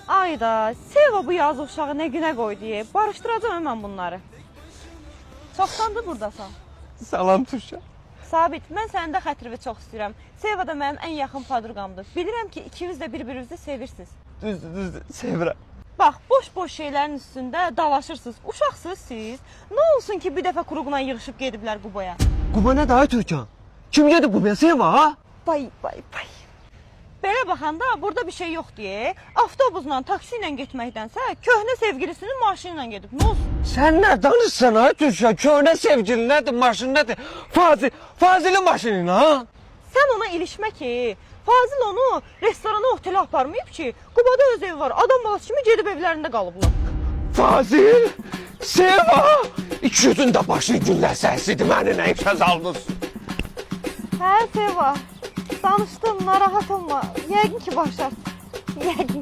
Ayda, Seva bu yazı uşağı nə günə qoydu, barışdıracağım mən bunları. Çoxdandır buradasan. Salam Türkçe. Sabit, mən sənin də xətrivi çox istəyirəm. Seva da mənim ən yaxın padruqamdır. Bilirəm ki, ikiniz də bir-birinizi sevirsiniz. Düzdür, sevirəm. Bax, boş-boş şeylərin üstündə dalaşırsınız. Uşaqsınız siz. Nə olsun ki, bir dəfə Kuruqla yığışıb gediblər Qubaya. Quba ne daha Türkan? Kim geldi Quba'ya Seva ha? Bay. Belə baxanda burada bir şey yox deyə, avtobusla, taksi ilə getməkdənsə, köhnə sevgilisinin maşını ilə gedib. Nə olsun? Sen ne danışsan ha Türkan? Köhne sevgilin nedir, maşın nedir? Fazil'in maşının ha? Sən ona ilişmə ki, Fazil onu restorana, otelə aparmayıb ki, Qubada öz evi var, adam balası kimi gedib evlərində qalıblar. Fazil, Seva, ikisinin de başı günler səsidir, məni nə işə salmışsın? Hə, Seva, danışdım, narahat olma. Yəqin ki, başlarsın. Yəqin.